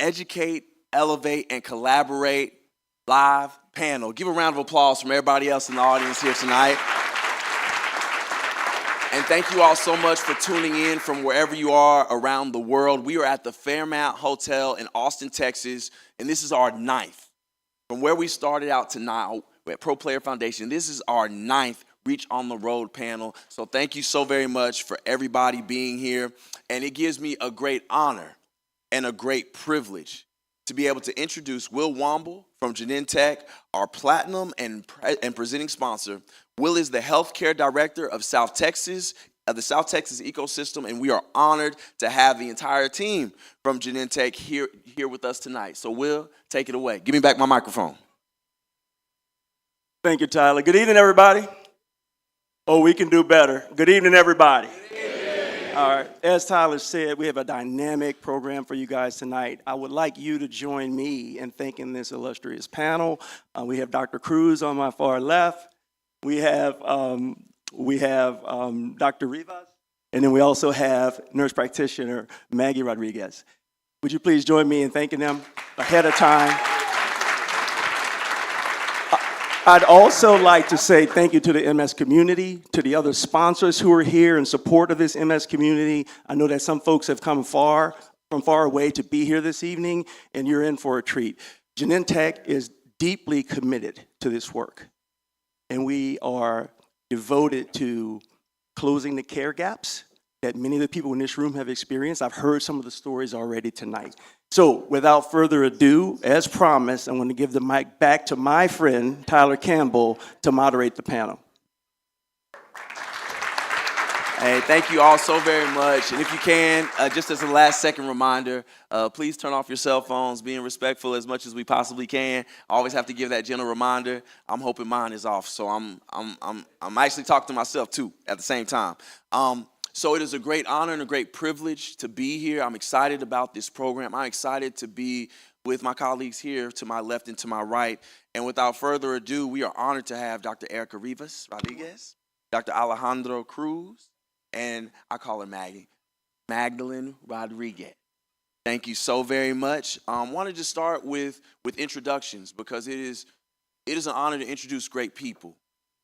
Educate, Elevate, and Collaborate live panel. Give a round of applause from everybody else in the audience here tonight. And thank you all so much for tuning in from wherever you are around the world. We are at the Fairmount Hotel in Austin, Texas, and this is our 9th. From where we started out to now at Pro Player Foundation, this is our 9th rEECh on the Road panel. So thank you so very much for everybody being here. And it gives me a great honor and a great privilege to be able to introduce Will Womble from Genentech, our platinum and presenting sponsor. Will is the healthcare director of South Texas, of the South Texas ecosystem, and we are honored to have the entire team from Genentech here with us tonight. So Will, take it away. Give me back my microphone. Thank you, Tyler. Good evening, everybody. Oh, we can do better. Good evening, everybody. All right, as Tyler said, we have a dynamic program for you guys tonight. I would like you to join me in thanking this illustrious panel. We have Dr. Cruz on my far left. We have Dr. Rivas, and then we also have nurse practitioner Maggie Rodriguez. Would you please join me in thanking them ahead of time? I'd also like to say thank you to the MS community, to the other sponsors who are here in support of this MS community. I know that some folks have come from far away to be here this evening, and you're in for a treat. Genentech is deeply committed to this work, and we are devoted to closing the care gaps that many of the people in this room have experienced. I've heard some of the stories already tonight. So without further ado, as promised, I'm going to give the mic back to my friend, Tyler Campbell, to moderate the panel. Hey, thank you all so very much. And if you can, just as a last second reminder, please turn off your cell phones, being respectful as much as we possibly can. I always have to give that gentle reminder. I'm hoping mine is off, so I'm actually talking to myself too at the same time. So it is a great honor and a great privilege to be here. I'm excited about this program. I'm excited to be with my colleagues here to my left and to my right. And without further ado, we are honored to have Dr. Erica Rivas Rodriguez, Dr. Alejandro Cruz, and I call her Maggie, Magdalene Rodriguez. Thank you so very much. I wanted to start with introductions because it is an honor to introduce great people.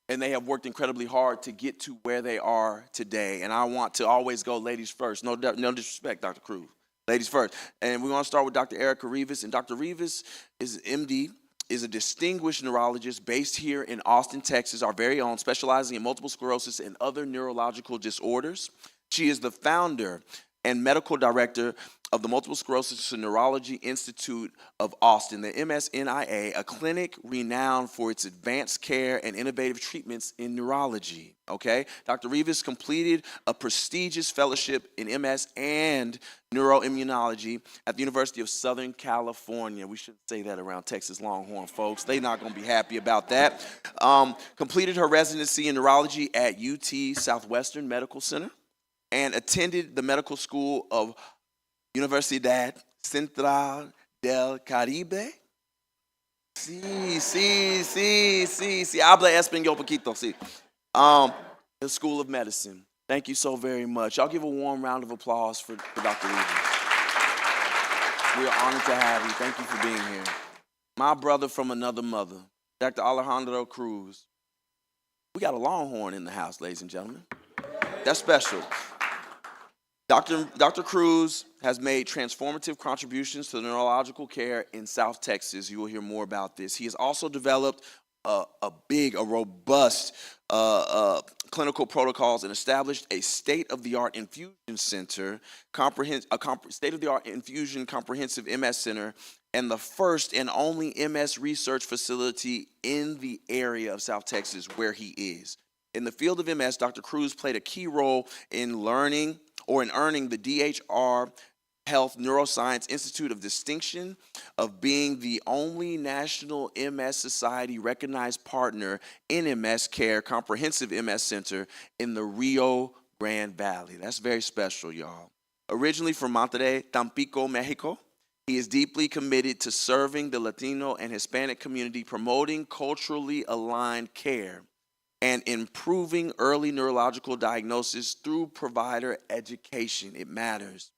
And they have worked incredibly hard to get to where they are today. And I want to always go ladies first. No disrespect, Dr. Cruz. Ladies first. And we're going to start with Dr. Erica Rivas. And Dr. Rivas is MD, is a distinguished neurologist based here in Austin, Texas, our very own, specializing in multiple sclerosis and other neurological disorders. She is the founder and medical director of the Multiple Sclerosis and Neurology Institute of Austin, the MSNIA, a clinic renowned for its advanced care and innovative treatments in neurology. Okay, Dr. Rivas completed a prestigious fellowship in MS and neuroimmunology at the University of Southern California. We shouldn't say that around Texas Longhorn folks. They're not going to be happy about that. Completed her residency in neurology at UT Southwestern Medical Center and attended the medical school of Universidad Central del Caribe. Sí, habla español poquito, sí. The School of Medicine. Thank you so very much. Y'all give a warm round of applause for Dr. Rivas. We are honored to have you. Thank you for being here. My brother from another mother, Dr. Alejandro Cruz. We got a Longhorn in the house, ladies and gentlemen. That's special. Dr. Cruz has made transformative contributions to neurological care in South Texas. You will hear more about this. He has also developed a robust clinical protocols and established a state-of-the-art infusion center, state-of-the-art infusion comprehensive MS center, and the first and only MS research facility in the area of South Texas where he is. In the field of MS, Dr. Cruz played a key role in earning the DHR Health Neuroscience Institute of Distinction of being the only National MS Society recognized partner in MS Care Comprehensive MS Center in the Rio Grande Valley. That's very special, y'all. Originally from Monterrey, Tampico, Mexico, he is deeply committed to serving the Latino and Hispanic community, promoting culturally aligned care, and improving early neurological diagnosis through provider education. It matters.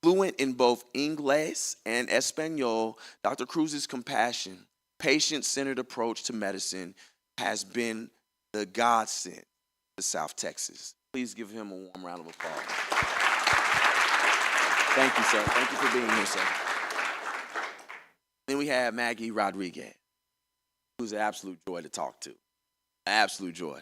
Fluent in both English and Espanol, Dr. Cruz's compassion, patient-centered approach to medicine has been the godsend to South Texas. Please give him a warm round of applause. Thank you, sir. Thank you for being here, sir. Then we have Maggie Rodriguez, who's an absolute joy to talk to. Absolute joy.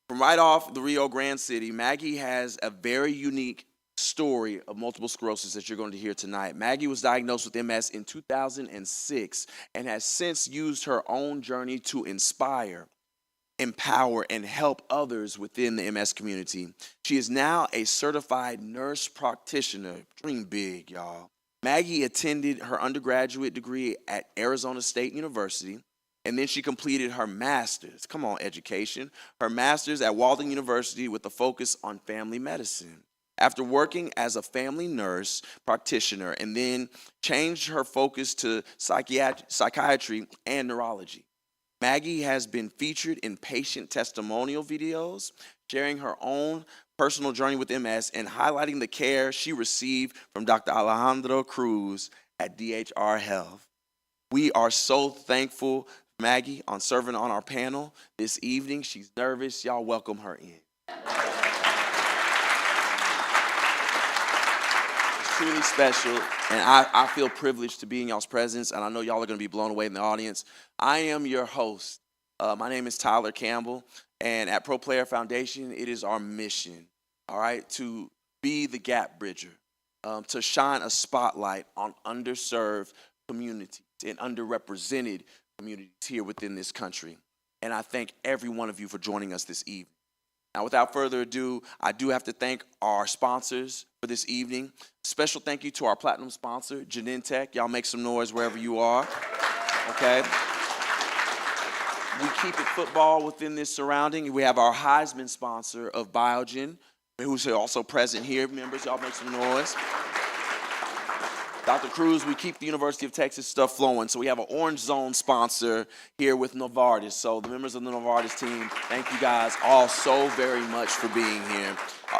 From right off the Rio Grande City, Maggie has a very unique story of multiple sclerosis that you're going to hear tonight. Maggie was diagnosed with MS in 2006 and has since used her own journey to inspire, empower, and help others within the MS community. She is now a certified nurse practitioner. Dream big, y'all. Maggie attended her undergraduate degree at Arizona State University, and then she completed her master's. Come on, education. Her master's at Walden University with a focus on family medicine. After working as a family nurse practitioner, and then changed her focus to psychiatry and neurology. Maggie has been featured in patient testimonial videos, sharing her own personal journey with MS and highlighting the care she received from Dr. Alejandro Cruz at DHR Health. We are so thankful for Maggie on serving on our panel this evening. She's nervous. Y'all welcome her in. Truly special, and I feel privileged to be in y'all's presence, and I know y'all are going to be blown away in the audience. I am your host. My name is Tyler Campbell, and at Pro Player Foundation, it is our mission, all right, to be the gap bridger, to shine a spotlight on underserved communities and underrepresented communities here within this country. And I thank every one of you for joining us this evening. Now, without further ado, I do have to thank our sponsors for this evening. Special thank you to our platinum sponsor, Genentech. Y'all make some noise wherever you are, okay? We keep it football within this surrounding. We have our Heisman sponsor of Biogen, who's also present here. Members, y'all make some noise. Dr. Cruz, we keep the University of Texas stuff flowing. So we have an Orange Zone sponsor here with Novartis. So the members of the Novartis team, thank you guys all so very much for being here.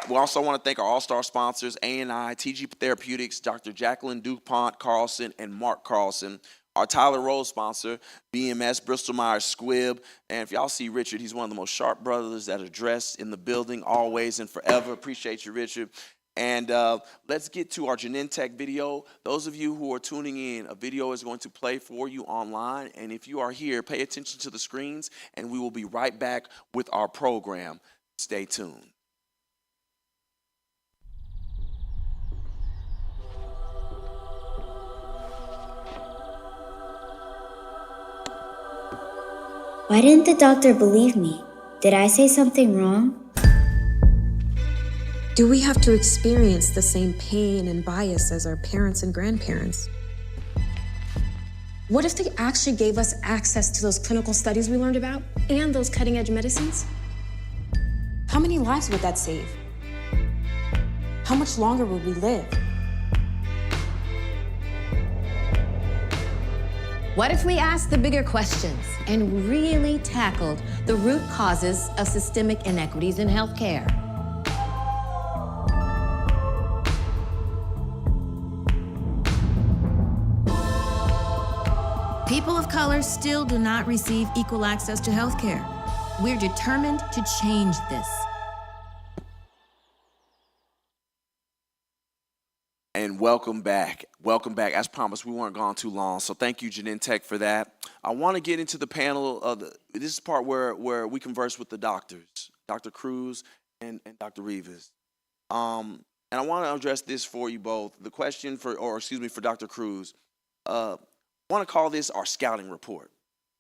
We also want to thank our all-star sponsors, A&I, TG Therapeutics, Dr. Jacqueline DuPont Carlson, and Mark Carlson. Our Tyler Rose sponsor, BMS, Bristol Myers Squibb. And if y'all see Richard, he's one of the most sharp brothers that are dressed in the building always and forever. Appreciate you, Richard. And let's get to our Genentech video. Those of you who are tuning in, a video is going to play for you online. And if you are here, pay attention to the screens, and we will be right back with our program. Stay tuned. Why didn't the doctor believe me? Did I say something wrong? Do we have to experience the same pain and bias as our parents and grandparents? What if they actually gave us access to those clinical studies we learned about and those cutting-edge medicines? How many lives would that save? How much longer would we live? What if we asked the bigger questions and really tackled the root causes of systemic inequities in healthcare? People of color still do not receive equal access to healthcare. We're determined to change this. And welcome back. Welcome back. As promised, we weren't gone too long, so thank you, Genentech, for that. I want to get into the panel. This is the part where we converse with the doctors, Dr. Cruz and Dr. Rivas. And I want to address this for you both. The question for Dr. Cruz. I want to call this our scouting report.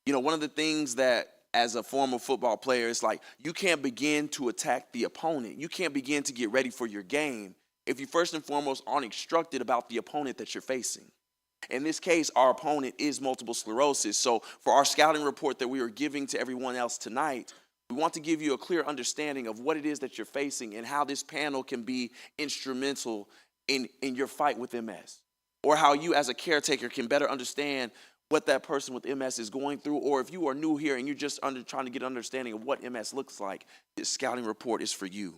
You know, one of the things that as a former football player, it's like you can't begin to attack the opponent. You can't begin to get ready for your game if you first and foremost aren't instructed about the opponent that you're facing. In this case, our opponent is multiple sclerosis. So for our scouting report that we are giving to everyone else tonight, we want to give you a clear understanding of what it is that you're facing and how this panel can be instrumental in your fight with MS. Or how you as a caretaker can better understand what that person with MS is going through, or if you are new here and you're just trying to get an understanding of what MS looks like, this scouting report is for you.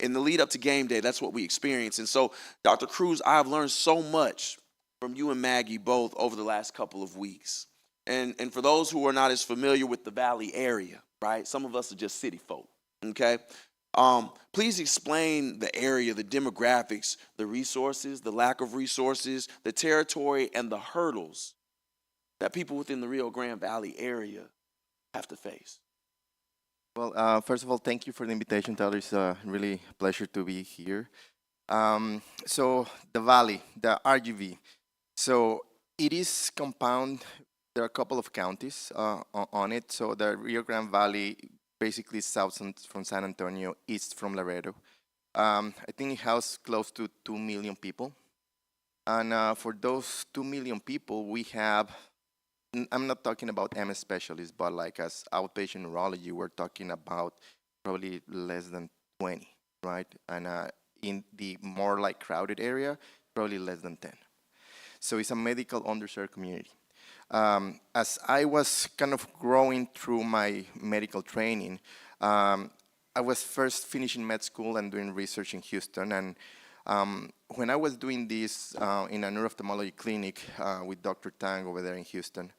In the lead up to game day, that's what we experience. And so, Dr. Cruz, I've learned so much from you and Maggie both over the last couple of weeks. And for those who are not as familiar with the Valley area, right? Some of us are just city folk, okay? Please explain the area, the demographics, the resources, the lack of resources, the territory, and the hurdles that people within the Rio Grande Valley area have to face. Well, first of all, thank you for the invitation, Tyler. It's a really pleasure to be here. So the Valley, the RGV. So it is compound. There are a couple of counties on it. So the Rio Grande Valley, basically south from San Antonio, east from Laredo. I think it has close to 2 million people. And for those 2 million people, we have, I'm not talking about MS specialists, but like as outpatient neurology, we're talking about probably less than 20, right? And in the more like crowded area, probably less than 10. So it's a medical underserved community. As I was kind of growing through my medical training, I was first finishing med school and doing research in Houston. And when I was doing this in a neuro-ophthalmology clinic with Dr. Tang over there in Houston,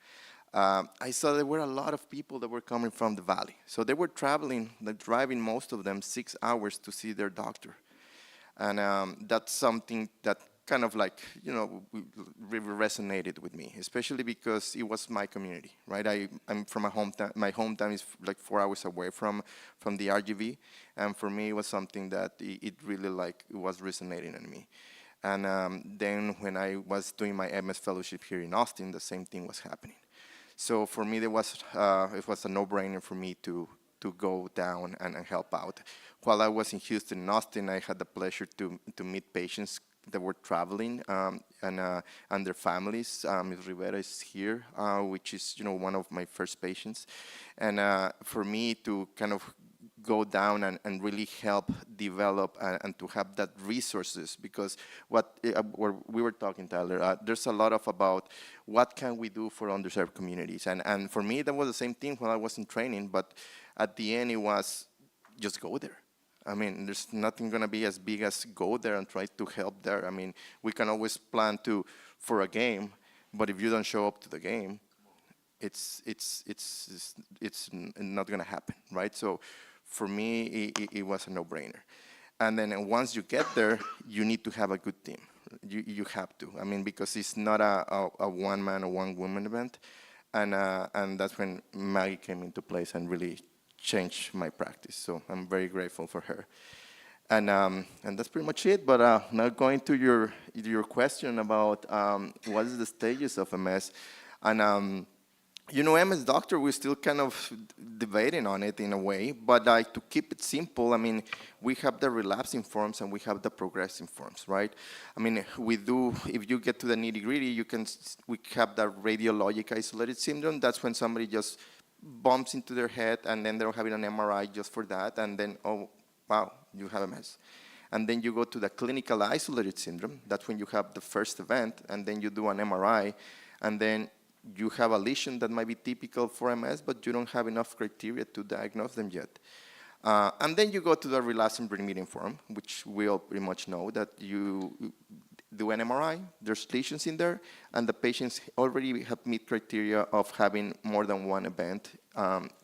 I saw there were a lot of people that were coming from the Valley. So they were traveling, like driving most of them 6 hours to see their doctor. And that's something that kind of like, really resonated with me, especially because it was my community, right? I'm from a hometown. My hometown is like 4 hours away from the RGV, and for me, it was something that it really it was resonating in me. And then when I was doing my MS fellowship here in Austin, the same thing was happening. So for me, it was a no-brainer for me to go down and help out. While I was in Houston and Austin, I had the pleasure to meet patients that were traveling and their families. Ms. Rivera is here, which is one of my first patients. And for me to kind of go down and really help develop and to have that resources, because what we were talking, Tyler, there's a lot about what can we do for underserved communities. And for me, that was the same thing when I was in training, but at the end it was just go there. I mean, there's nothing going to be as big as go there and try to help there. I mean, we can always plan for a game, but if you don't show up to the game, it's not going to happen, right? So for me, it was a no-brainer. And then once you get there, you need to have a good team. You have to. I mean, because it's not a one-man or one-woman event. And that's when Maggie came into place and really changed my practice. So I'm very grateful for her. And that's pretty much it. But now going to your question about what is the stages of MS. And MS doctor, we're still kind of debating on it in a way. But to keep it simple, I mean, we have the relapsing forms and we have the progressing forms, right? I mean, if you get to the nitty-gritty, we have the radiologic isolated syndrome. That's when somebody just bumps into their head and then they're having an MRI just for that, and then, oh, wow, you have MS. And then you go to the clinical isolated syndrome. That's when you have the first event, and then you do an MRI, and then you have a lesion that might be typical for MS, but you don't have enough criteria to diagnose them yet. And then you go to the relapsing remitting form, which we all pretty much know that you do an MRI, there's lesions in there, and the patients already have meet criteria of having more than one event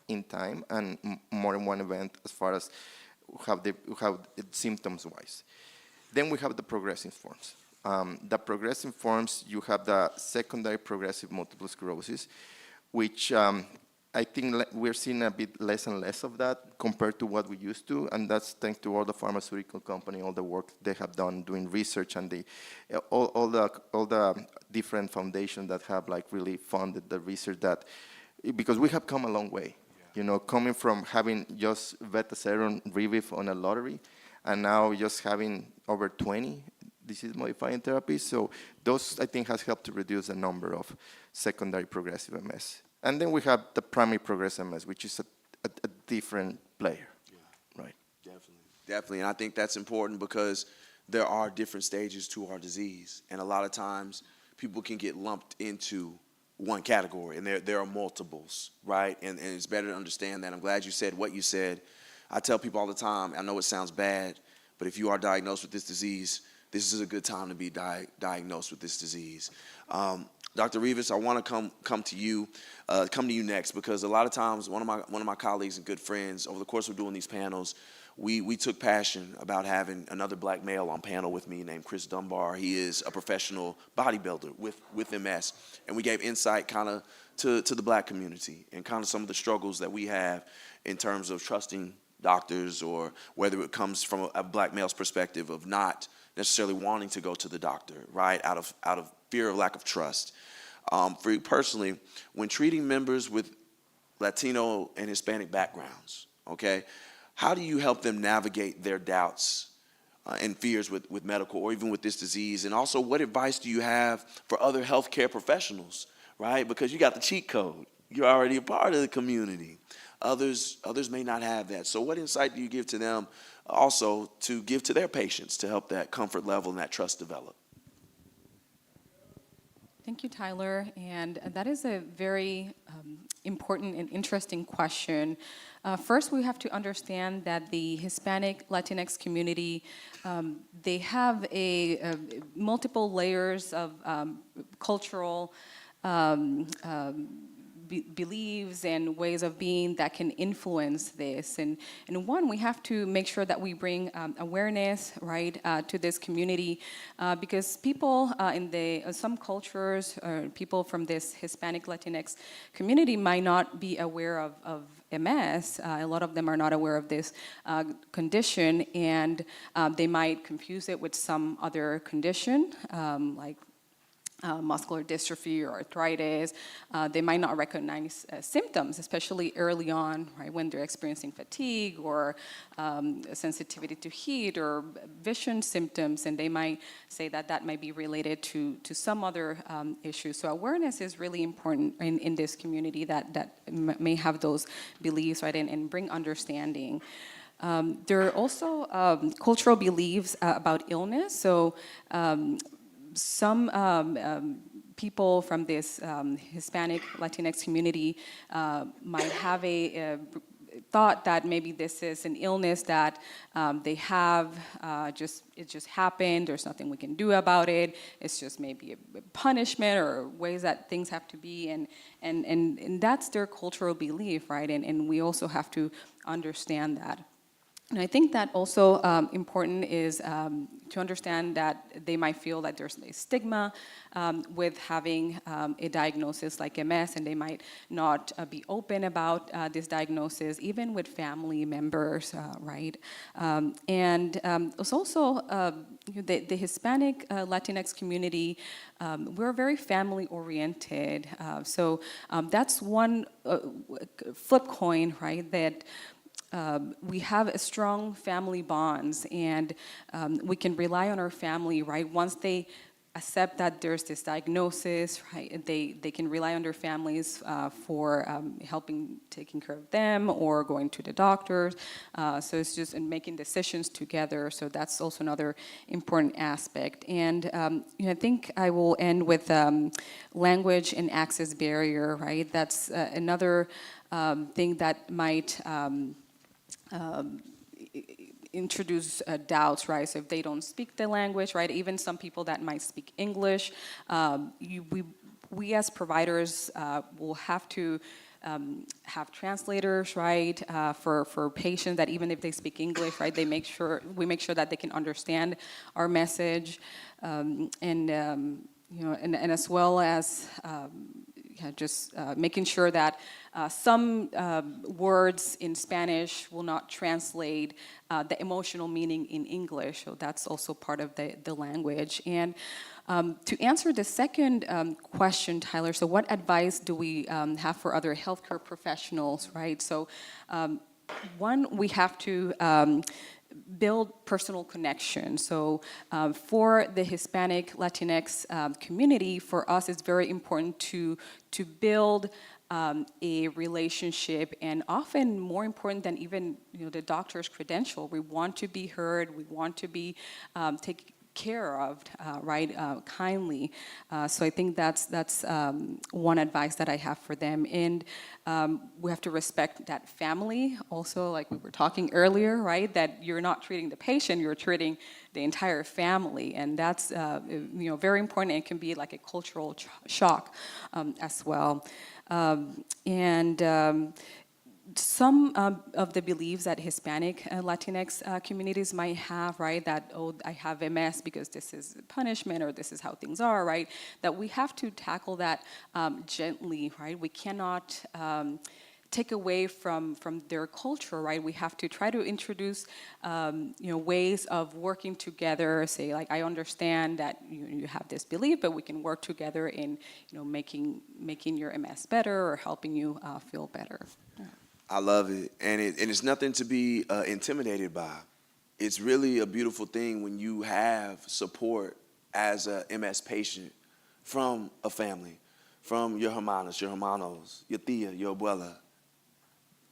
in time and more than one event as far as how symptoms-wise. Then we have the progressive forms. The progressive forms, you have the secondary progressive multiple sclerosis, which I think we're seeing a bit less and less of that compared to what we used to, and that's thanks to all the pharmaceutical company, all the work they have done doing research, and all the different foundations that have really funded the research because we have come a long way. Coming from having just Betaseron Reviv on a lottery, and now just having over 20 disease-modifying therapies. So those, I think, has helped to reduce the number of secondary progressive MS. And then we have the primary progressive MS, which is a different player, right? Definitely, and I think that's important because there are different stages to our disease, and a lot of times people can get lumped into one category, and there are multiples, right? And it's better to understand that. I'm glad you said what you said. I tell people all the time, I know it sounds bad, But if you are diagnosed with this disease, this is a good time to be diagnosed with this disease. Dr. rEECh, I want to come to you next, because a lot of times one of my colleagues and good friends, over the course of doing these panels, we took passion about having another black male on panel with me named Chris Dunbar. He is a professional bodybuilder with MS, and we gave insight kind of to the black community and kind of some of the struggles that we have in terms of trusting doctors, or whether it comes from a black male's perspective of not necessarily wanting to go to the doctor, right, out of fear of lack of trust. For you personally, when treating members with Latino and Hispanic backgrounds, okay, how do you help them navigate their doubts and fears with medical or even with this disease? And also, what advice do you have for other healthcare professionals, right? Because you got the cheat code. You're already a part of the community. Others may not have that. So what insight do you give to them also to give to their patients to help that comfort level and that trust develop? Thank you, Tyler. And that is a very important and interesting question. First, we have to understand that the Hispanic Latinx community, they have multiple layers of cultural beliefs and ways of being that can influence this. And one, we have to make sure that we bring awareness, right, to this community, because people in some cultures, people from this Hispanic Latinx community might not be aware of MS. A lot of them are not aware of this condition, and they might confuse it with some other condition, like muscular dystrophy or arthritis. They might not recognize symptoms, especially early on, right, when they're experiencing fatigue or sensitivity to heat or vision symptoms, and they might say that might be related to some other issue. So awareness is really important in this community that may have those beliefs, right, and bring understanding. There are also cultural beliefs about illness. So some people from this Hispanic Latinx community might have a thought that maybe this is an illness that they have, it just happened, there's nothing we can do about it, it's just maybe a punishment or ways that things have to be, and that's their cultural belief, right? And we also have to understand that. And I think that also important is to understand that they might feel that there's a stigma with having a diagnosis like MS, and they might not be open about this diagnosis, even with family members, right? And it's also the Hispanic Latinx community, we're very family-oriented. So that's one flip coin, right, that we have a strong family bonds, and we can rely on our family, right? Once they accept that there's this diagnosis, right, they can rely on their families for helping, taking care of them or going to the doctors. So it's just in making decisions together. So that's also another important aspect. And I think I will end with language and access barrier, right? That's another thing that might introduce doubts, right? So if they don't speak the language, right? Even some people that might speak English, we as providers will have to have translators, right? For patients that even if they speak English, right? We make sure that they can understand our message, and as well as just making sure that some words in Spanish will not translate the emotional meaning in English. So that's also part of the language. And to answer the second question, Tyler, so what advice do we have for other healthcare professionals, right? So one, we have to build personal connection. So for the Hispanic Latinx community, for us, it's very important to build a relationship, and often more important than even the doctor's credential. We want to be heard. We want to be taken care of, right, kindly. So I think that's one advice that I have for them. And we have to respect that family also, like we were talking earlier, right, that you're not treating the patient, you're treating the entire family. And that's very important. It can be like a cultural shock as well. Some of the beliefs that Hispanic Latinx communities might have, right, that, oh, I have MS because this is punishment or this is how things are, right, that we have to tackle that gently, right? We cannot take away from their culture, right? We have to try to introduce, ways of working together. Say, like, I understand that you have this belief, but we can work together in, making your MS better or helping you feel better. Yeah. I love it. And it's nothing to be intimidated by. It's really a beautiful thing when you have support as a MS patient from a family, from your hermanos, your tia, your abuela.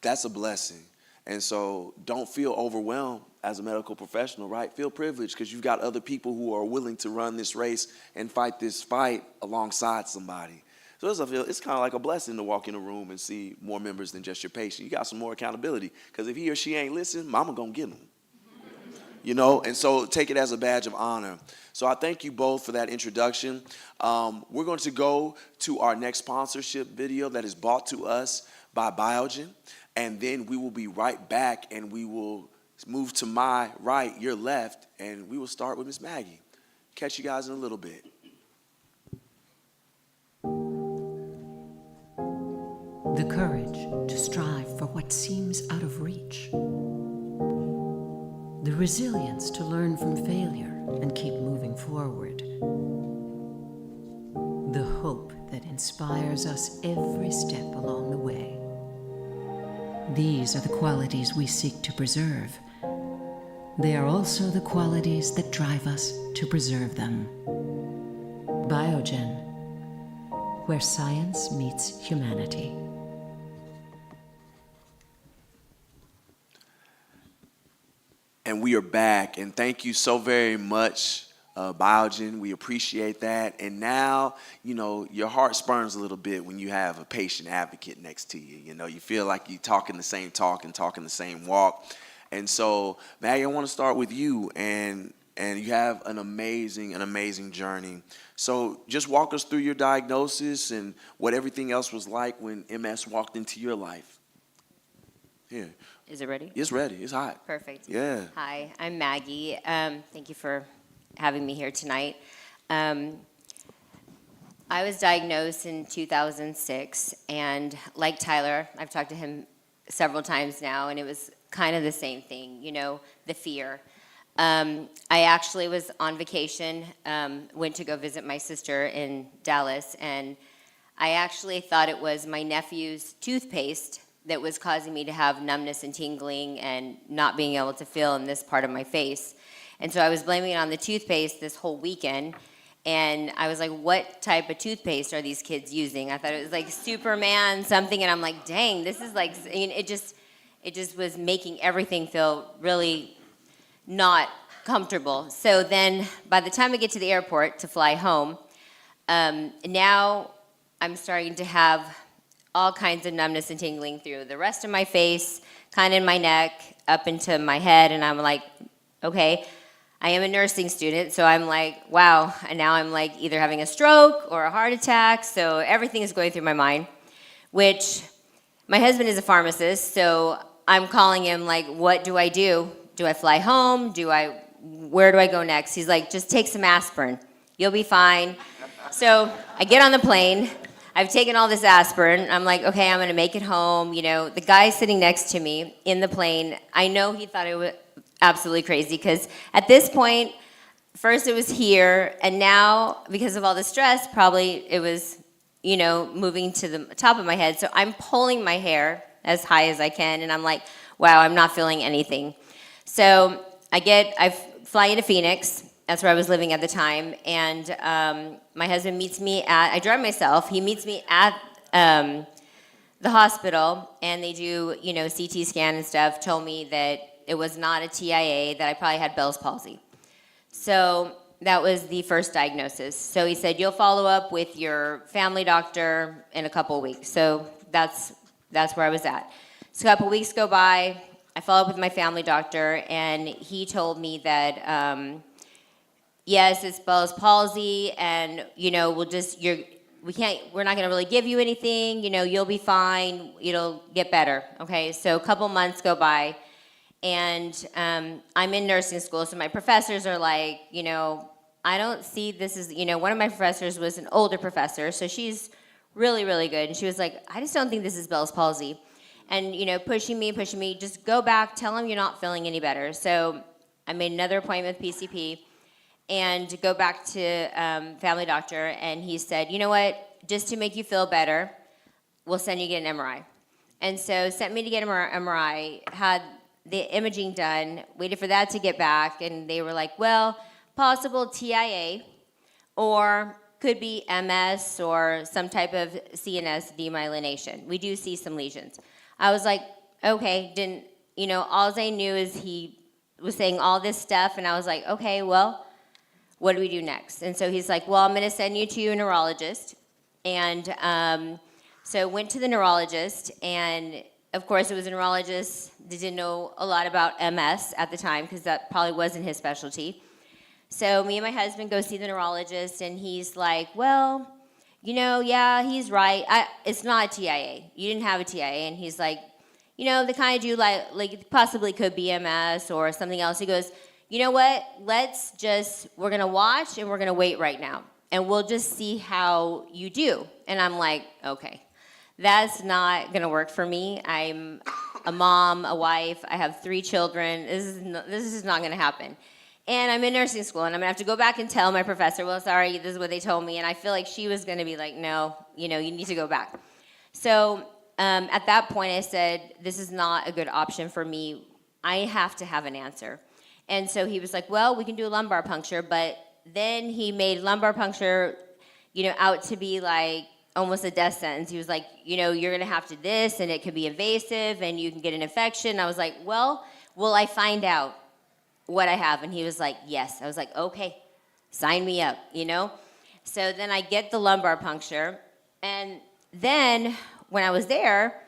That's a blessing. And so don't feel overwhelmed as a medical professional, right? Feel privileged because you've got other people who are willing to run this race and fight this fight alongside somebody. So it's kind of like a blessing to walk in a room and see more members than just your patient. You got some more accountability because if he or she ain't listening, mama gonna get him. And so take it as a badge of honor. So I thank you both for that introduction. We're going to go to our next sponsorship video that is brought to us by Biogen, and then we will be right back and we will move to my right, your left, and we will start with Miss Maggie. Catch you guys in a little bit. The courage to strive for what seems out of reach. The resilience to learn from failure and keep moving forward. The hope that inspires us every step along the way. These are the qualities we seek to preserve. They are also the qualities that drive us to preserve them. Biogen, where science meets humanity. And we are back, and thank you so very much, Biogen. We appreciate that. And now, your heart spurns a little bit when you have a patient advocate next to you. You feel like you're talking the same talk and talking the same walk. And so, Maggie, I want to start with you, and you have an amazing journey. So just walk us through your diagnosis and what everything else was like when MS walked into your life. Here. Is it ready? It's ready. It's hot. Perfect. Yeah. Hi, I'm Maggie. Thank you for having me here tonight. I was diagnosed in 2006, and like Tyler, I've talked to him several times now, and it was kind of the same thing, the fear. I actually was on vacation, went to go visit my sister in Dallas, and I actually thought it was my nephew's toothpaste that was causing me to have numbness and tingling and not being able to feel in this part of my face. And so I was blaming it on the toothpaste this whole weekend, and I was like, what type of toothpaste are these kids using? I thought it was like Superman something, and I'm like, dang, this is like, it just was making everything feel really not comfortable. So then by the time I get to the airport to fly home, now I'm starting to have all kinds of numbness and tingling through the rest of my face, kind of in my neck, up into my head, and I'm like, okay, I am a nursing student, so I'm like, wow, and now I'm like either having a stroke or a heart attack, so everything is going through my mind, which my husband is a pharmacist, so I'm calling him like, what do I do? Do I fly home? Where do I go next? He's like, just take some aspirin. You'll be fine. So I get on the plane. I've taken all this aspirin. I'm like, okay, I'm going to make it home. The guy sitting next to me in the plane, I know he thought it was absolutely crazy because at this point, first it was here, and now because of all the stress, probably it was, moving to the top of my head. So I'm pulling my hair as high as I can, and I'm like, wow, I'm not feeling anything. So I fly into Phoenix. That's where I was living at the time, and my husband meets me I drive myself, he meets me at the hospital, and they do, CT scan and stuff, told me that it was not a TIA, that I probably had Bell's palsy. So that was the first diagnosis. So he said, you'll follow up with your family doctor in a couple of weeks. So that's where I was at. So a couple of weeks go by, I follow up with my family doctor, and he told me that, yes, it's Bell's palsy, and, we're not gonna really give you anything, you'll be fine, it'll get better, okay? So a couple months go by, and I'm in nursing school, so my professors are like, I don't see this as, one of my professors was an older professor, so she's really, really good, and she was like, I just don't think this is Bell's palsy. And, pushing me, just go back, tell him you're not feeling any better. So I made another appointment with PCP, and go back to family doctor, and he said, you know what, just to make you feel better, we'll send you to get an MRI. And so sent me to get an MRI, had the imaging done, waited for that to get back, and they were like, well, possible TIA, or could be MS or some type of CNS demyelination. We do see some lesions. I was like, okay, all I knew is he was saying all this stuff, and I was like, okay, well, what do we do next? And so he's like, well, I'm gonna send you to a neurologist. And so went to the neurologist, and of course it was a neurologist that didn't know a lot about MS at the time, because that probably wasn't his specialty. So me and my husband go see the neurologist, and he's like, well, yeah, he's right. It's not a TIA. You didn't have a TIA. And he's like, the kind of do like possibly could be MS or something else. He goes, you know what? We're going to watch, and we're going to wait right now. And we'll just see how you do. And I'm like, okay, that's not going to work for me. I'm a mom, a wife. I have 3 children. This is not going to happen. And I'm in nursing school, and I'm gonna have to go back and tell my professor, well, sorry, this is what they told me. And I feel like she was gonna be like, no, you need to go back. So at that point, I said, this is not a good option for me. I have to have an answer. And so he was like, well, we can do a lumbar puncture. But then he made lumbar puncture, out to be like almost a death sentence. He was like, you're gonna have to this, and it could be invasive, and you can get an infection. I was like, well, will I find out what I have? And he was like, yes. I was like, okay, sign me up, So then I get the lumbar puncture, and then when I was there,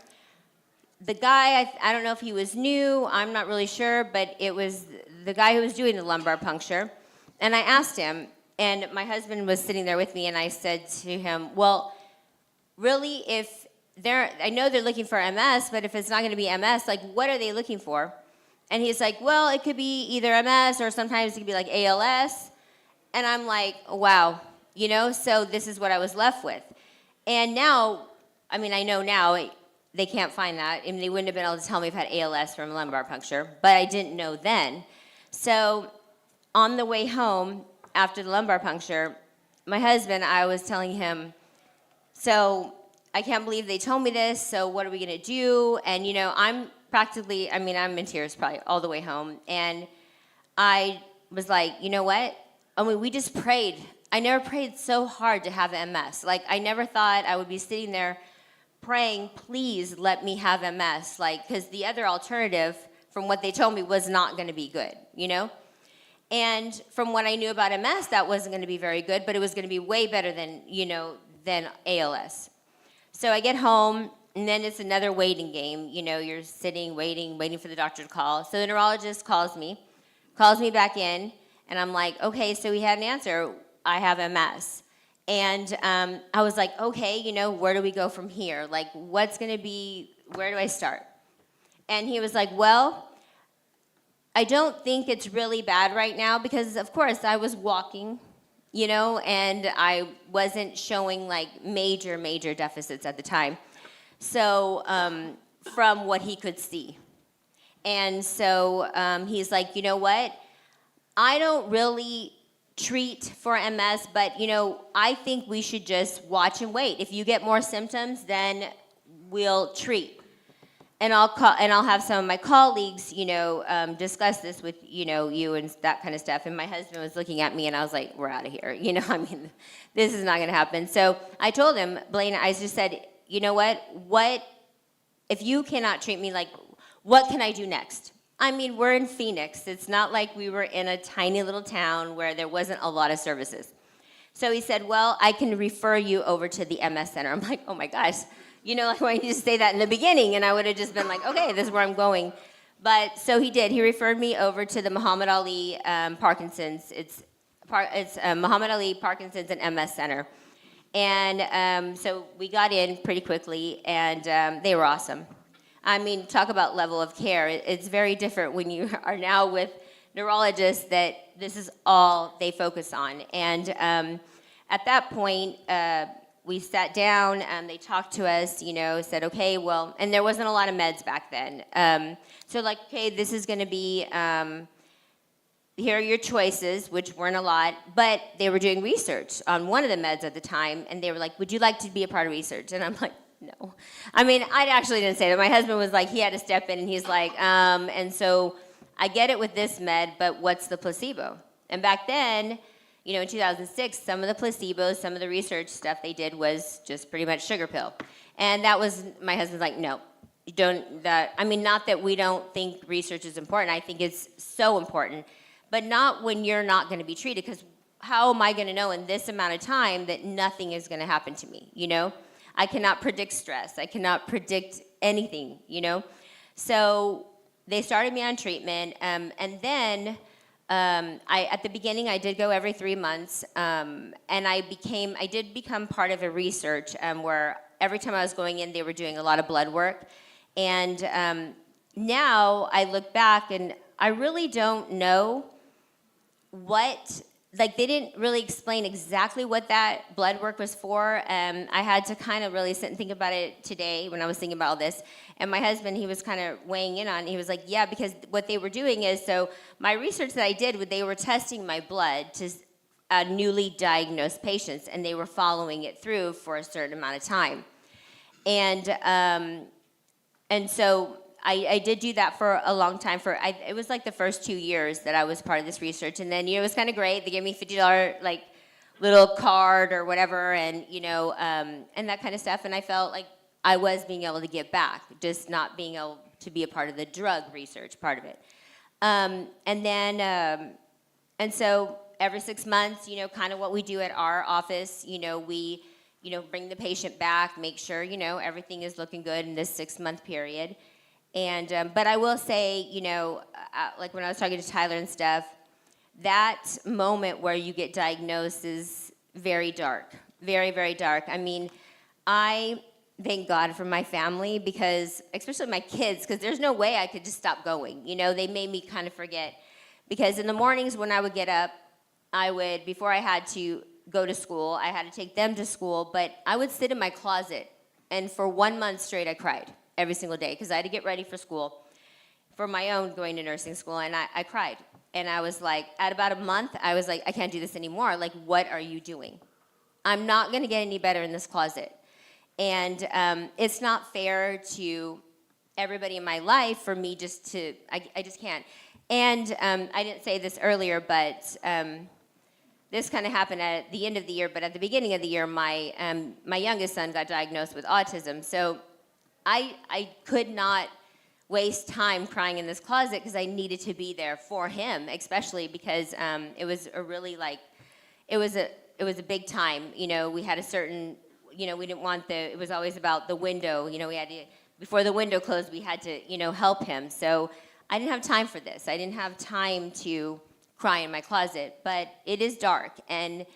the guy, I don't know if he was new, I'm not really sure, but it was the guy who was doing the lumbar puncture, and I asked him, and my husband was sitting there with me, and I said to him, well, really, I know they're looking for MS, but if it's not gonna be MS, like, what are they looking for? And he's like, well, it could be either MS, or sometimes it could be like ALS. And I'm like, wow, so this is what I was left with. And now, I know now they can't find that. They wouldn't have been able to tell me if I had ALS from lumbar puncture, but I didn't know then. So on the way home, after the lumbar puncture, my husband, I was telling him, so I can't believe they told me this, so what are we gonna do? And I'm practically, I'm in tears probably all the way home. And I was like, you know what? We just prayed. I never prayed so hard to have MS. Like, I never thought I would be sitting there praying, please let me have MS. Like, because the other alternative, from what they told me, was not gonna be good, And from what I knew about MS, that wasn't gonna be very good, but it was gonna be way better than ALS. So I get home, and then it's another waiting game. You're sitting, waiting for the doctor to call. So the neurologist calls me back in, and I'm like, okay, so we had an answer. I have MS. And I was like, okay, where do we go from here? Like, where do I start? And he was like, well, I don't think it's really bad right now, because, of course, I was walking, and I wasn't showing, like, major deficits at the time. So from what he could see. And so he's like, you know what? I don't really treat for MS, but I think we should just watch and wait. If you get more symptoms, then we'll treat. And I'll have some of my colleagues, discuss this with, you and that kind of stuff. And my husband was looking at me, and I was like, we're out of here. This is not gonna happen. So I told him, Blaine, I just said, you know what, if you cannot treat me, like, what can I do next? I mean, we're in Phoenix. It's not like we were in a tiny little town where there wasn't a lot of services. So he said, well, I can refer you over to the MS Center. I'm like, oh my gosh. You know, like, why didn't you just say that in the beginning? And I would have just been like, okay, this is where I'm going. But so he did. He referred me over to the Muhammad Ali Parkinson's. It's Muhammad Ali Parkinson's and MS Center. And so we got in pretty quickly, and they were awesome. I mean, talk about level of care. It's very different when you are now with neurologists that this is all they focus on. And at that point, we sat down, they talked to us, you know, said, okay, well, and there wasn't a lot of meds back then. So like, okay, this is gonna be, here are your choices, which weren't a lot, but they were doing research on one of the meds at the time, and they were like, would you like to be a part of research? And I'm like, no. I mean, I actually didn't say that. My husband was like, he had to step in, and he's like, and so I get it with this med, but what's the placebo? And back then, you know, in 2006, some of the placebos, some of the research stuff they did was just pretty much sugar pill. And that was, my husband's like, no, you don't, that, I mean, not that we don't think research is important. I think it's so important, but not when you're not gonna be treated, because how am I gonna know in this amount of time that nothing is gonna happen to me, you know? I cannot predict stress. I cannot predict anything, you know? So they started me on treatment, and then at the beginning, I did go every 3 months, and I did become part of a research where every time I was going in, they were doing a lot of blood work. And now I look back, and I really don't know what, like, they didn't really explain exactly what that blood work was for. I had to kind of really sit and think about it today when I was thinking about all this. And my husband, he was kind of weighing in on it. He was like, yeah, because what they were doing is, so my research that I did, they were testing my blood to newly diagnosed patients, and they were following it through for a certain amount of time. And so I did do that for a long time. It was like the first 2 years that I was part of this research, and then, you know, it was kind of great. They gave me $50 like little card or whatever, and you know, and that kind of stuff. And I felt like I was being able to give back, just not being able to be a part of the drug research part of it. And so every 6 months, you know, kind of what we do at our office, you know, we, you know, bring the patient back, make sure, you know, everything is looking good in this 6 month period. And, but I will say, you know, like when I was talking to Tyler and stuff, that moment where you get diagnosed is very dark, very, very dark. I mean, I thank God for my family, because, especially my kids, because there's no way I could just stop going. You know, they made me kind of forget. Because in the mornings when I would get up, before I had to go to school, I had to take them to school, but I would sit in my closet, and for 1 month straight I cried every single day, because I had to get ready for school, for my own going to nursing school, and I cried. And I was like, at about a month, I was like, I can't do this anymore. Like, what are you doing? I'm not gonna get any better in this closet. And it's not fair to everybody in my life for me just to, I just can't. And I didn't say this earlier, but this kind of happened at the end of the year, but at the beginning of the year, my youngest son got diagnosed with autism. So I could not waste time crying in this closet, because I needed to be there for him, especially because it was a really, like, it was a big time. You know, we had a certain, you know, we didn't want it was always about the window. You know, we had to, before the window closed, we had to, you know, help him. So I didn't have time for this. I didn't have time to cry in my closet, but it is dark and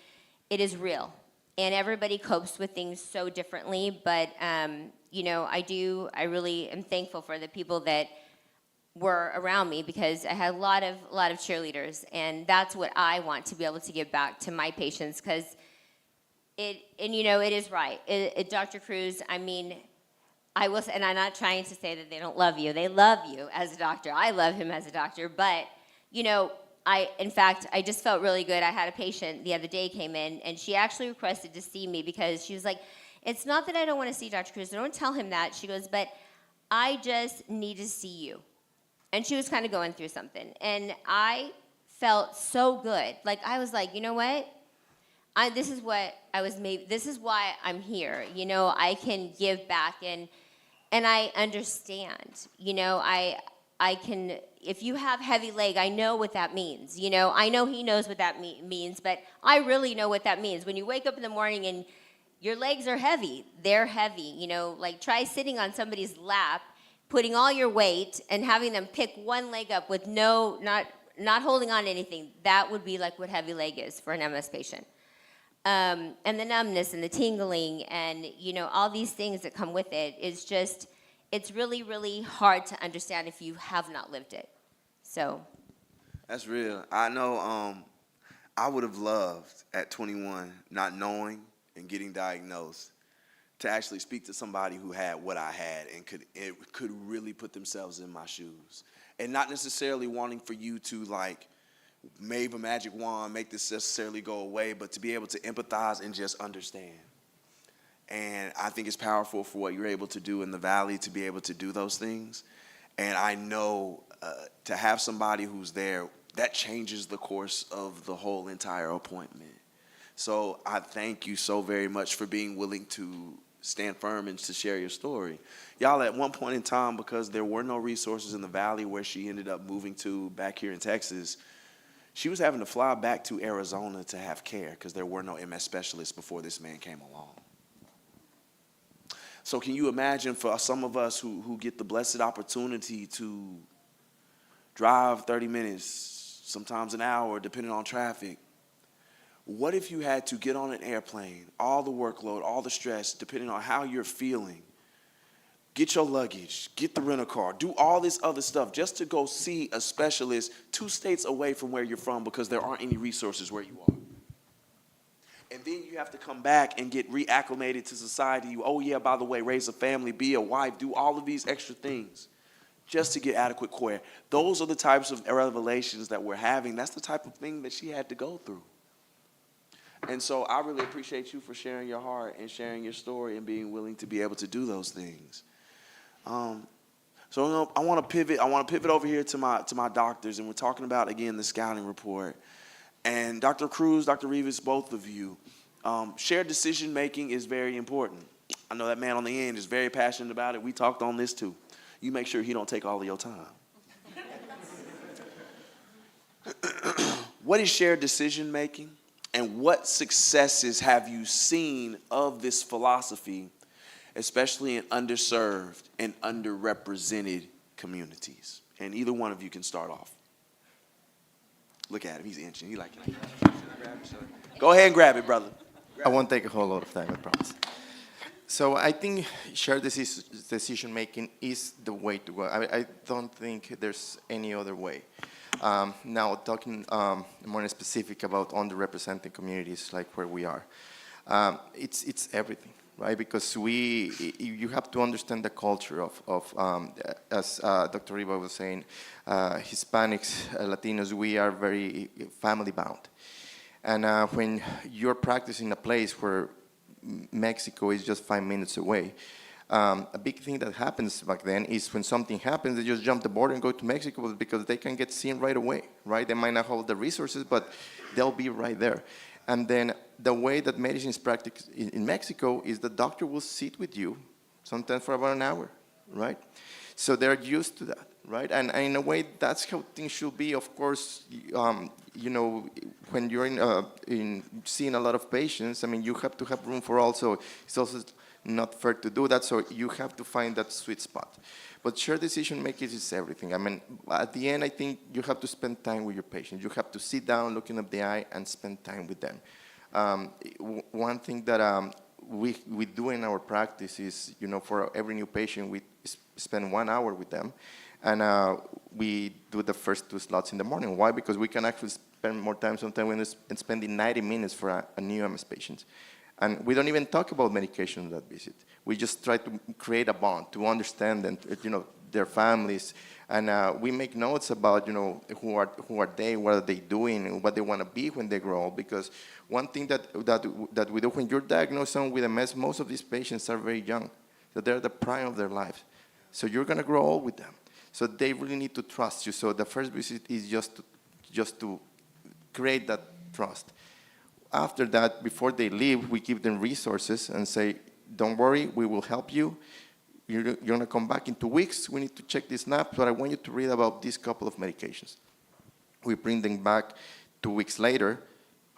it is real. And everybody copes with things so differently, but you know, I really am thankful for the people that were around me, because I had a lot of cheerleaders, and that's what I want to be able to give back to my patients, because and you know, it is right. Dr. Cruz, I mean, and I'm not trying to say that they don't love you. They love you as a doctor. I love him as a doctor, but you know, in fact, I just felt really good. I had a patient the other day came in, and she actually requested to see me, because she was like, it's not that I don't want to see Dr. Cruz. Don't tell him that. She goes, but I just need to see you. And she was kind of going through something. And I felt so good. Like, I was like, you know what? This is what I was made. This is why I'm here. You know, I can give back, and I understand. You know, if you have heavy leg, I know what that means. You know, I know he knows what that means, but I really know what that means. When you wake up in the morning and your legs are heavy, they're heavy. You know, like try sitting on somebody's lap, putting all your weight and having them pick one leg up with not holding on to anything. That would be like what heavy leg is for an MS patient. And the numbness and the tingling and, you know, all these things that come with it is just, it's really, really hard to understand if you have not lived it. So. That's real. I know I would have loved at 21, not knowing and getting diagnosed, to actually speak to somebody who had what I had and could really put themselves in my shoes. And not necessarily wanting for you to like wave a magic wand, make this necessarily go away, but to be able to empathize and just understand. And I think it's powerful for what you're able to do in the Valley to be able to do those things. And I know to have somebody who's there, that changes the course of the whole entire appointment. So I thank you so very much for being willing to stand firm and to share your story. Y'all, at one point in time, because there were no resources in the Valley where she ended up moving to back here in Texas, she was having to fly back to Arizona to have care because there were no MS specialists before this man came along. So can you imagine for some of us who get the blessed opportunity to drive 30 minutes, sometimes an hour, depending on traffic, what if you had to get on an airplane, all the workload, all the stress, depending on how you're feeling, get your luggage, get the rental car, do all this other stuff just to go see a specialist 2 states away from where you're from because there aren't any resources where you are. And then you have to come back and get reacclimated to society. Oh yeah, by the way, raise a family, be a wife, do all of these extra things just to get adequate care. Those are the types of revelations that we're having. That's the type of thing that she had to go through. And so I really appreciate you for sharing your heart and sharing your story and being willing to be able to do those things. So I want to pivot. I want to pivot over here to my doctors, and we're talking about again the scouting report. And Dr. Cruz, Dr. Rivas, both of you, shared decision making is very important. I know that man on the end is very passionate about it. We talked on this too. You make sure he don't take all of your time. What is shared decision making? And what successes have you seen of this philosophy, especially in underserved and underrepresented communities? And either one of you can start off. Look at him, he's inching. He like, go ahead and grab it, brother. I won't take a whole lot of time, I promise. So I think shared decision making is the way to go. I don't think there's any other way. Now, talking more specific about underrepresented communities like where we are, it's everything, right? Because you have to understand the culture of as Dr. Riva was saying, Hispanics, Latinos, we are very family bound. And when you're practicing a place where Mexico is just 5 minutes away, a big thing that happens back then is when something happens, they just jump the border and go to Mexico because they can get seen right away, right? They might not hold the resources, but they'll be right there. And then the way that medicine is practiced in Mexico is the doctor will sit with you, sometimes for about an hour, right? So they're used to that, right? And in a way, that's how things should be. Of course, you know, when you're in seeing a lot of patients, I mean, you have to have room for all. So it's also not fair to do that, so you have to find that sweet spot. But shared decision making is everything. I mean, at the end, I think you have to spend time with your patients. You have to sit down, look in the eye, and spend time with them. One thing that we do in our practice is, you know, for every new patient, we spend 1 hour with them, and we do the first 2 slots in the morning. Why? Because we can actually spend more time sometimes when spending 90 minutes for a new MS patient. And we don't even talk about medication in that visit. We just try to create a bond, to understand and, you know, their families. And we make notes about, you know, who are they, what are they doing, and what they want to be when they grow old. Because one thing that we do when you're diagnosed with MS, most of these patients are very young. So they're the prime of their lives. So you're going to grow old with them. So they really need to trust you. So the first visit is just to create that trust. After that, before they leave, we give them resources and say, don't worry, we will help you. you're gonna come back in 2 weeks. We need to check this snap, but I want you to read about these couple of medications. We bring them back 2 weeks later,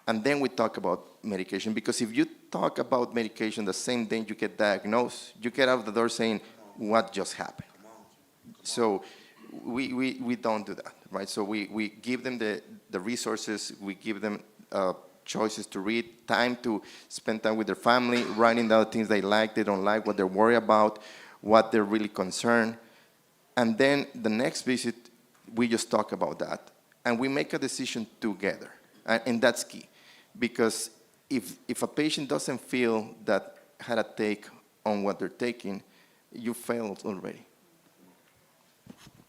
and then we talk about medication. Because if you talk about medication the same day you get diagnosed, you get out the door saying, what just happened? So we don't do that, right? So we give them the resources, we give them choices to read, time to spend time with their family, writing down things they like, they don't like, what they're worried about, what they're really concerned. And then the next visit, we just talk about that. And we make a decision together. And that's key. Because if a patient doesn't feel that had a take on what they're taking, you failed already.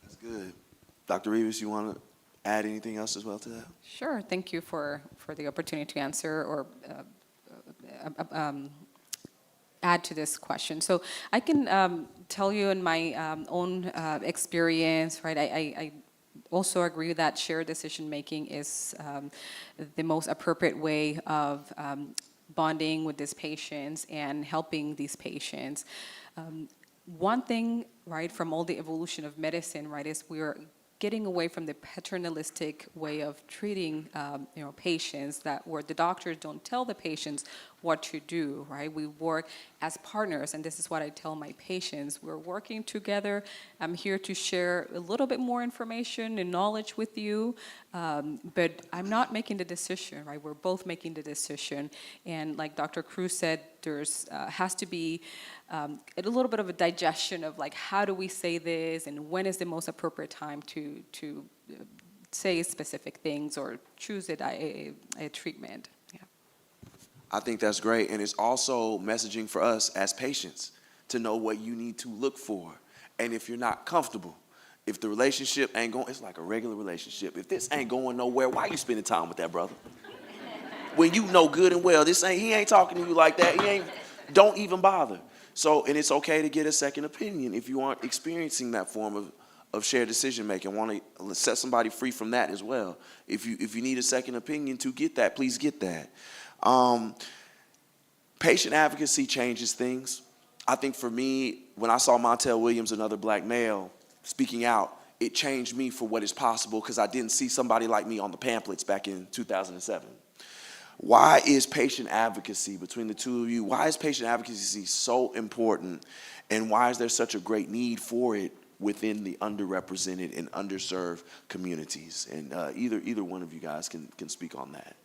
That's good. Dr. rEECh, you want to add anything else as well to that? Sure. Thank you for the opportunity to answer or add to this question. So I can tell you in my own experience, right? I also agree that shared decision making is the most appropriate way of bonding with these patients and helping these patients. One thing, right, from all the evolution of medicine, right, is we're getting away from the paternalistic way of treating, patients, that where the doctors don't tell the patients what to do, right? We work as partners, and this is what I tell my patients. We're working together. I'm here to share a little bit more information and knowledge with you, but I'm not making the decision, right? We're both making the decision, and like Dr. Cruz said, there's has to be a little bit of a digestion of like, how do we say this, and when is the most appropriate time to say specific things or choose a treatment. Yeah. I think that's great, and it's also messaging for us as patients to know what you need to look for. And if you're not comfortable, if the relationship ain't going, it's like a regular relationship. If this ain't going nowhere, why you spending time with that brother? When you know good and well, he ain't talking to you like that. Don't even bother. So, and it's okay to get a second opinion if you aren't experiencing that form of shared decision making. Want to set somebody free from that as well. If you need a second opinion to get that, please get that. Patient advocacy changes things. I think for me, when I saw Montel Williams, another black male, speaking out, it changed me for what is possible because I didn't see somebody like me on the pamphlets back in 2007. Why is patient advocacy, between the two of you, why is patient advocacy so important, and why is there such a great need for it within the underrepresented and underserved communities? And either one of you guys can speak on that.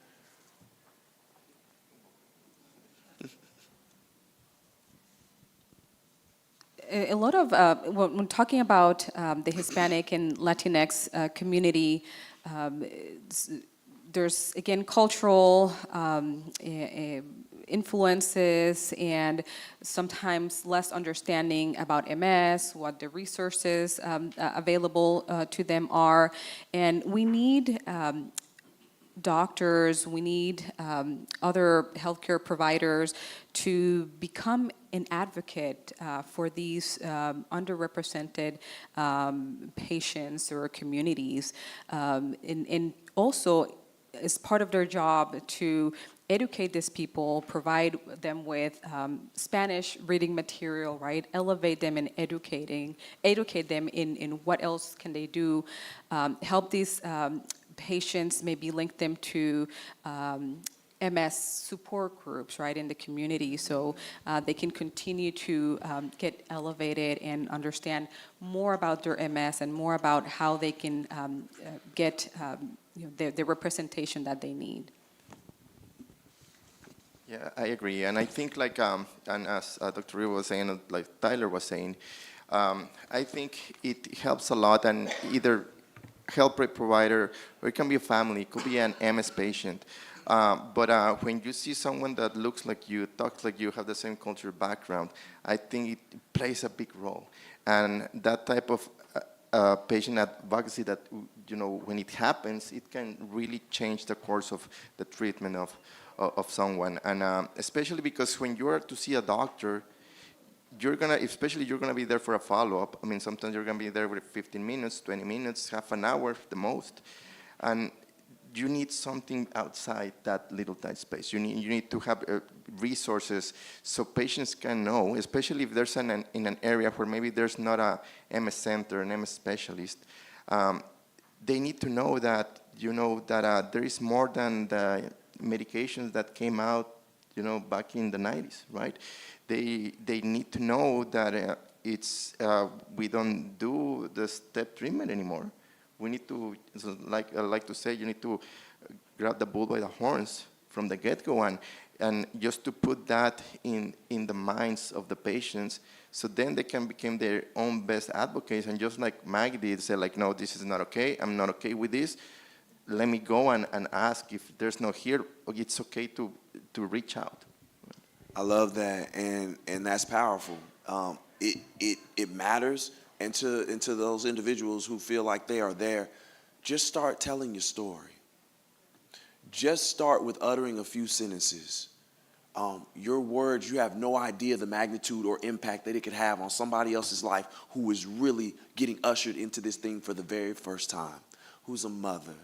A lot of, when talking about the Hispanic and Latinx community, there's, again, cultural influences and sometimes less understanding about MS, what the resources available to them are. And we need doctors, we need other healthcare providers to become an advocate for these underrepresented patients or communities. And also, it's part of their job to educate these people, provide them with Spanish reading material, right? Elevate them in educate them in what else can they do, help these patients, maybe link them to MS support groups, right, in the community, so they can continue to get elevated and understand more about their MS and more about how they can get the representation that they need. Yeah, I agree, and I think and as Dr. rEECh was saying, like Tyler was saying, I think it helps a lot, and either healthcare provider, or it can be a family, it could be an MS patient. But when you see someone that looks like you, talks like you, have the same cultural background, I think it plays a big role. And that type of patient advocacy that, when it happens, it can really change the course of the treatment of someone. And especially because when you are to see a doctor, you're gonna be there for a follow-up. I mean, sometimes you're gonna be there with 15 minutes, 20 minutes, half an hour, the most. And you need something outside that little tight space. You need to have resources so patients can know, especially if there's in an area where maybe there's not a MS center, an MS specialist. They need to know that, there is more than the medications that came out, back in the 90s, right? They need to know that we don't do the step treatment anymore. We need to, like I like to say, you need to grab the bull by the horns from the get-go, and just to put that in the minds of the patients, so then they can become their own best advocates, and just like Maggie did, say like, no, this is not okay, I'm not okay with this, let me go and ask if there's no here, it's okay to reach out. I love that, and that's powerful. It matters, and to those individuals who feel like they are there, just start telling your story. Just start with uttering a few sentences. Your words, you have no idea the magnitude or impact that it could have on somebody else's life who is really getting ushered into this thing for the very first time, who's a mother,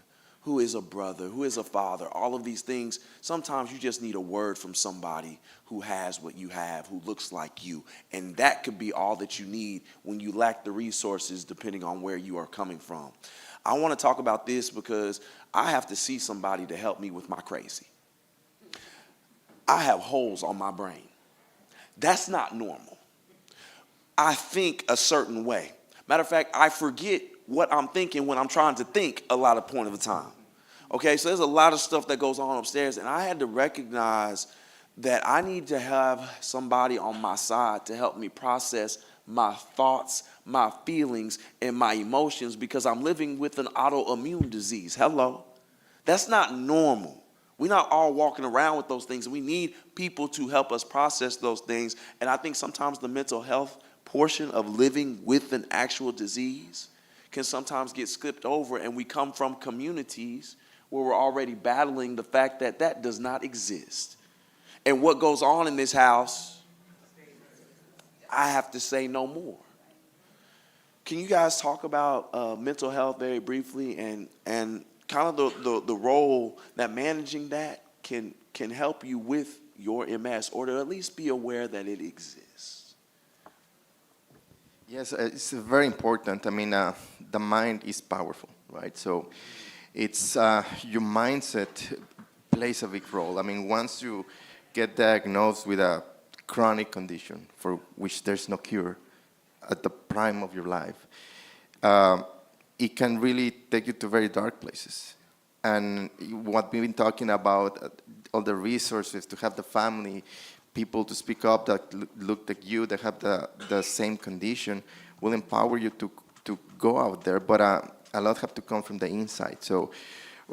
who is a brother, who is a father, all of these things. Sometimes you just need a word from somebody who has what you have, who looks like you. And that could be all that you need when you lack the resources, depending on where you are coming from. I want to talk about this because I have to see somebody to help me with my crazy. I have holes on my brain. That's not normal. I think a certain way. Matter of fact, I forget what I'm thinking when I'm trying to think a lot of point of the time. Okay, so there's a lot of stuff that goes on upstairs, and I had to recognize that I need to have somebody on my side to help me process my thoughts, my feelings, and my emotions, because I'm living with an autoimmune disease. Hello. That's not normal. We're not all walking around with those things. We need people to help us process those things. And I think sometimes the mental health portion of living with an actual disease can sometimes get skipped over, and we come from communities where we're already battling the fact that that does not exist. And what goes on in this house, I have to say no more. Can you guys talk about mental health very briefly, and kind of the role that managing that can help you with your MS, or to at least be aware that it exists? Yes, it's very important. I mean, the mind is powerful, right? So it's your mindset plays a big role. I mean, once you get diagnosed with a chronic condition for which there's no cure at the prime of your life, it can really take you to very dark places. And what we've been talking about, all the resources to have the family, people to speak up that look like you, that have the same condition, will empower you to go out there. But a lot have to come from the inside. So,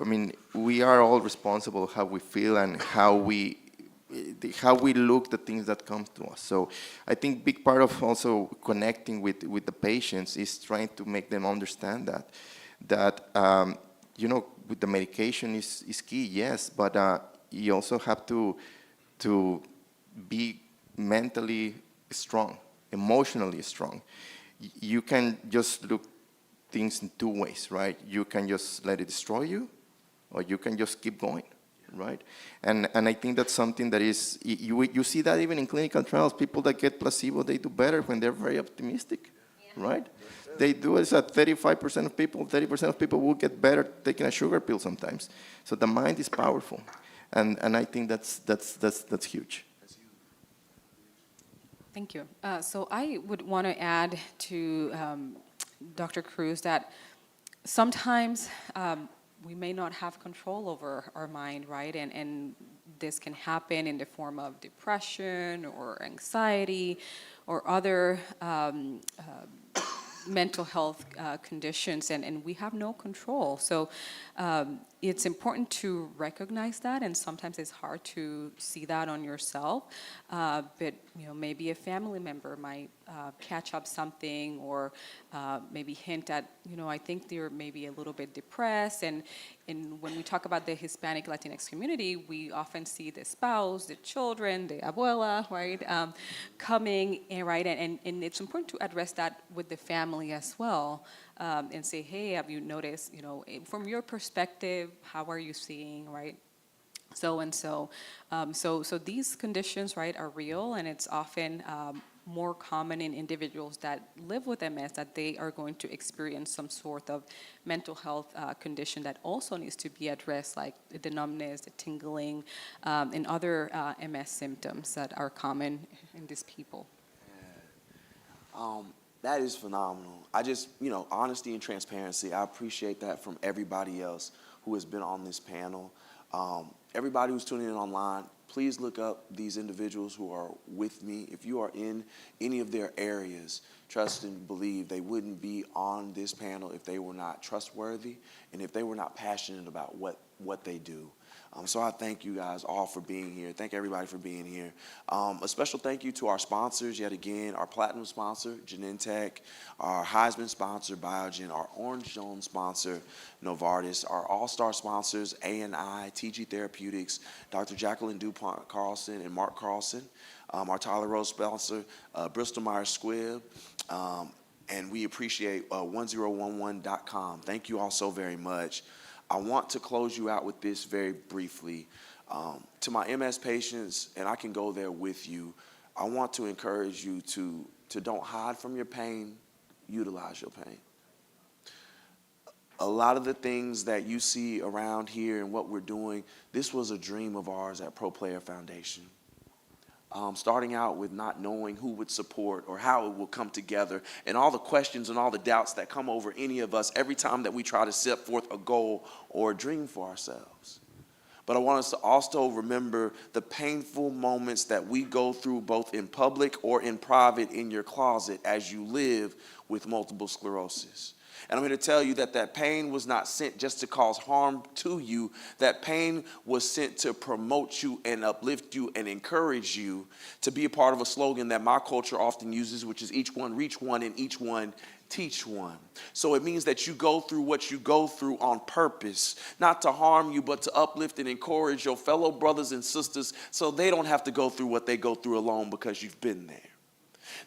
I mean, we are all responsible how we feel and how we look the things that come to us. So I think big part of also connecting with the patients is trying to make them understand that with the medication is key, yes, but you also have to be mentally strong, emotionally strong. You can just look things in two ways, right? You can just let it destroy you, or you can just keep going. Right, and I think that's something that is, you see that even in clinical trials, people that get placebo, they do better when they're very optimistic, right? They do it at 35% of people, 30% of people will get better taking a sugar pill sometimes. So the mind is powerful, and I think that's huge. Thank you. So I would want to add to Dr. Cruz that sometimes we may not have control over our mind, right? And this can happen in the form of depression or anxiety or other mental health conditions, and we have no control. So it's important to recognize that, and sometimes it's hard to see that on yourself. But maybe a family member might catch up something, or maybe hint at, I think they're maybe a little bit depressed. And when we talk about the Hispanic Latinx community, we often see the spouse, the children, the abuela, right, coming in, right? And it's important to address that with the family as well, and say, hey, have you noticed, from your perspective, how are you seeing, right? so and so. So these conditions, right, are real, and it's often more common in individuals that live with MS that they are going to experience some sort of mental health condition that also needs to be addressed, like the numbness, the tingling, and other MS symptoms that are common in these people. That is phenomenal. I just, honesty and transparency, I appreciate that from everybody else who has been on this panel. Everybody who's tuning in online, please look up these individuals who are with me. If you are in any of their areas, trust and believe they wouldn't be on this panel if they were not trustworthy and if they were not passionate about what they do. So I thank you guys all for being here. Thank everybody for being here. A special thank you to our sponsors yet again, our Platinum sponsor, Genentech, our Heisman sponsor, Biogen, our Orange Zone sponsor, Novartis, our All-Star sponsors, ANI, TG Therapeutics, Dr. Jacqueline DuPont Carlson and Mark Carlson, our Tyler Rose sponsor, Bristol Myers Squibb, and we appreciate 1011.com. Thank you all so very much. I want to close you out with this very briefly. To my MS patients, and I can go there with you, I want to encourage you to don't hide from your pain, utilize your pain. A lot of the things that you see around here and what we're doing, this was a dream of ours at Pro Player Foundation. Starting out with not knowing who would support or how it will come together, and all the questions and all the doubts that come over any of us every time that we try to set forth a goal or a dream for ourselves. But I want us to also remember the painful moments that we go through both in public or in private in your closet as you live with multiple sclerosis. And I'm here to tell you that that pain was not sent just to cause harm to you. That pain was sent to promote you and uplift you and encourage you to be a part of a slogan that my culture often uses, which is each one reach one and each one teach one. So it means that you go through what you go through on purpose, not to harm you, but to uplift and encourage your fellow brothers and sisters so they don't have to go through what they go through alone because you've been there.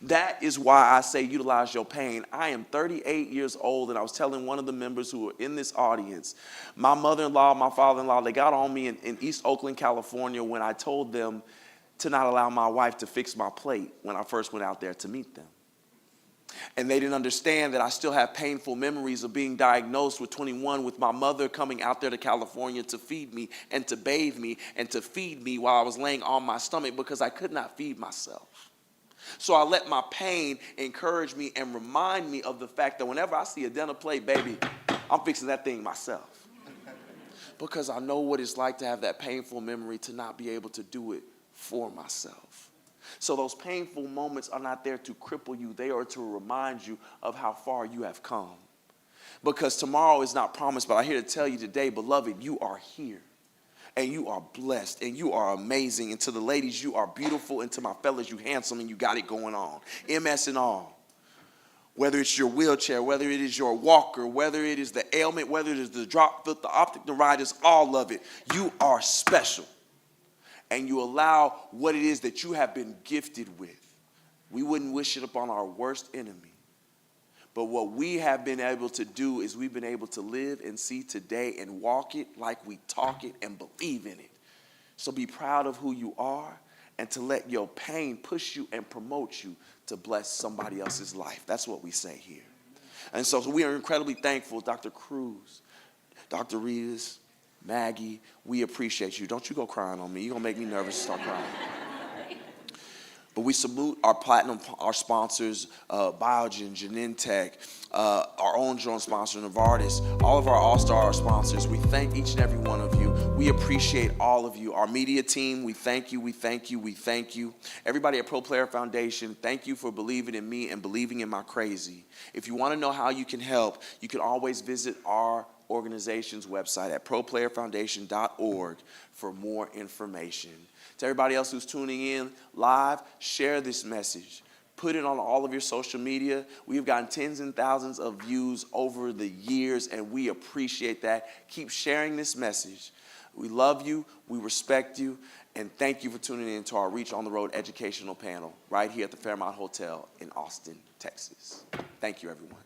That is why I say utilize your pain. I am 38 years old, and I was telling one of the members who are in this audience, my mother-in-law, my father-in-law, they got on me in East Oakland, California when I told them to not allow my wife to fix my plate when I first went out there to meet them. And they didn't understand that I still have painful memories of being diagnosed with 21 with my mother coming out there to California to feed me and to bathe me and to feed me while I was laying on my stomach because I could not feed myself. So I let my pain encourage me and remind me of the fact that whenever I see a dinner plate, baby, I'm fixing that thing myself. Because I know what it's like to have that painful memory to not be able to do it for myself. So those painful moments are not there to cripple you. They are to remind you of how far you have come. Because tomorrow is not promised, but I'm here to tell you today, beloved, you are here. And you are blessed, and you are amazing. And to the ladies, you are beautiful. And to my fellas, you handsome, and you got it going on. MS and all. Whether it's your wheelchair, whether it is your walker, whether it is the ailment, whether it is the drop foot, the optic neuritis, all of it. You are special. And you allow what it is that you have been gifted with. We wouldn't wish it upon our worst enemy. But what we have been able to do is we've been able to live and see today and walk it like we talk it and believe in it. So be proud of who you are and to let your pain push you and promote you to bless somebody else's life. That's what we say here. And so we are incredibly thankful, Dr. Cruz, Dr. Rivas, Maggie, we appreciate you. Don't you go crying on me. You're going to make me nervous to start crying. But we salute our platinum, our sponsors, Biogen, Genentech, our own joint sponsor, Novartis, all of our all-star sponsors. We thank each and every one of you. We appreciate all of you. Our media team, we thank you, we thank you, we thank you. Everybody at Pro Player Foundation, thank you for believing in me and believing in my crazy. If you want to know how you can help, you can always visit our organization's website at proplayerfoundation.org for more information. To everybody else who's tuning in live, share this message. Put it on all of your social media. We've gotten tens and thousands of views over the years, and we appreciate that. Keep sharing this message. We love you, we respect you, and thank you for tuning in to our rEECh on the Road educational panel right here at the Fairmont Hotel in Austin, Texas. Thank you, everyone.